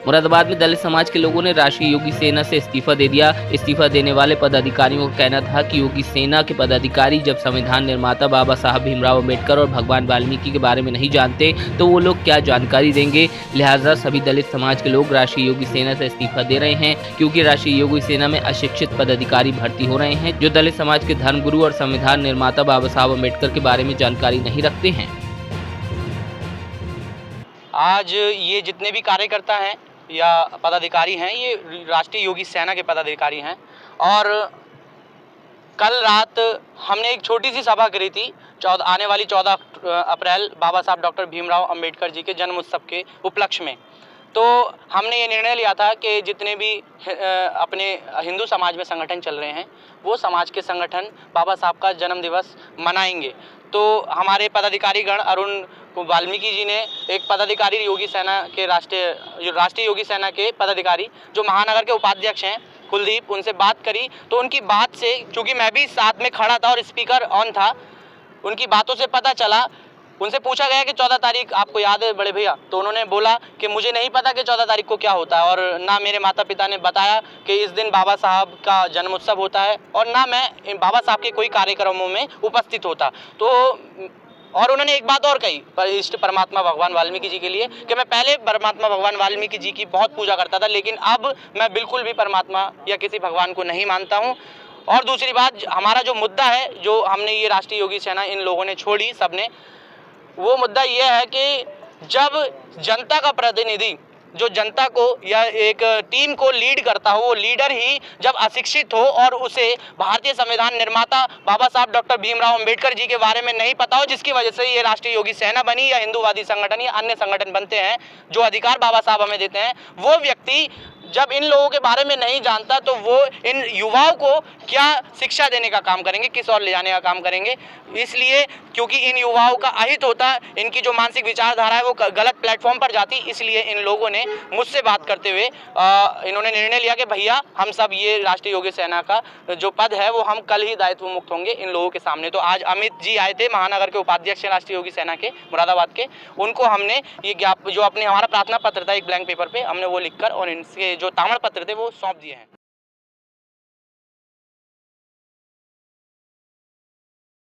मुरादाबाद में दलित समाज के लोगों ने राष्ट्रीय योगी सेना से इस्तीफा दे दिया। इस्तीफा देने वाले पदाधिकारियों का कहना था कि योगी सेना के पदाधिकारी जब संविधान निर्माता बाबा साहब भीमराव अम्बेडकर और भगवान वाल्मीकि के बारे में नहीं जानते तो वो लोग क्या जानकारी देंगे। लिहाजा सभी दलित समाज के लोग राष्ट्रीय योगी सेना से इस्तीफा दे रहे हैं, क्योंकि राष्ट्रीय योगी सेना में अशिक्षित पदाधिकारी भर्ती हो रहे हैं जो दलित समाज के धर्मगुरु और संविधान निर्माता बाबा साहब अम्बेडकर के बारे में जानकारी नहीं रखते हैं। आज ये जितने भी कार्यकर्ता हैं या पदाधिकारी हैं, ये राष्ट्रीय योगी सेना के पदाधिकारी हैं। और कल रात हमने एक छोटी सी सभा करी थी आने वाली 14 अप्रैल बाबा साहब डॉक्टर भीमराव अंबेडकर जी के जन्म उत्सव के उपलक्ष्य में। तो हमने ये निर्णय लिया था कि जितने भी अपने हिंदू समाज में संगठन चल रहे हैं वो समाज के संगठन बाबा साहब का जन्म दिवस मनाएंगे। तो हमारे पदाधिकारी गण अरुण वाल्मीकि जी ने एक पदाधिकारी योगी सेना के राष्ट्रीय योगी सेना के पदाधिकारी जो महानगर के उपाध्यक्ष हैं कुलदीप, उनसे बात करी। तो उनकी बात से, चूँकि मैं भी साथ में खड़ा था और स्पीकर ऑन था, उनकी बातों से पता चला। उनसे पूछा गया कि 14 तारीख आपको याद है बड़े भैया? तो उन्होंने बोला कि मुझे नहीं पता कि 14 तारीख को क्या होता है, और ना मेरे माता पिता ने बताया कि इस दिन बाबा साहब का जन्म उत्सव होता है, और ना मैं बाबा साहब के कोई कार्यक्रमों में उपस्थित होता। तो और उन्होंने एक बात और कही इष्ट परमात्मा भगवान वाल्मीकि जी के लिए कि मैं पहले परमात्मा भगवान वाल्मीकि जी की बहुत पूजा करता था, लेकिन अब मैं बिल्कुल भी परमात्मा या किसी भगवान को नहीं मानता हूँ। और दूसरी बात, हमारा जो मुद्दा है, जो हमने ये राष्ट्रीय योगी सेना इन लोगों ने छोड़ी सबने, वो मुद्दा ये है कि जब जनता का प्रतिनिधि जो जनता को या एक टीम को लीड करता हो, वो लीडर ही जब अशिक्षित हो और उसे भारतीय संविधान निर्माता बाबा साहब डॉक्टर भीमराव अंबेडकर जी के बारे में नहीं पता हो, जिसकी वजह से ये राष्ट्रीय योगी सेना बनी या हिंदूवादी संगठन या अन्य संगठन बनते हैं जो अधिकार बाबा साहब हमें देते हैं, वो व्यक्ति जब इन लोगों के बारे में नहीं जानता तो वो इन युवाओं को क्या शिक्षा देने का काम करेंगे, किस ओर ले जाने का काम करेंगे। इसलिए क्योंकि इन युवाओं का अहित होता है, इनकी जो मानसिक विचारधारा है वो गलत प्लेटफॉर्म पर जाती, इसलिए इन लोगों ने मुझसे बात करते हुए इन्होंने निर्णय लिया कि भैया हम सब ये राष्ट्रीय योगी सेना का जो पद है वो हम कल ही दायित्व मुक्त होंगे इन लोगों के सामने। तो आज अमित जी आए थे, महानगर के उपाध्यक्ष राष्ट्रीय योगी सेना के मुरादाबाद के, उनको हमने ये जो अपने हमारा प्रार्थना पत्र था एक ब्लैंक पेपर पे, हमने वो लिखकर और इनसे जो तामड़ पत्र थे वो सौंप दिए हैं।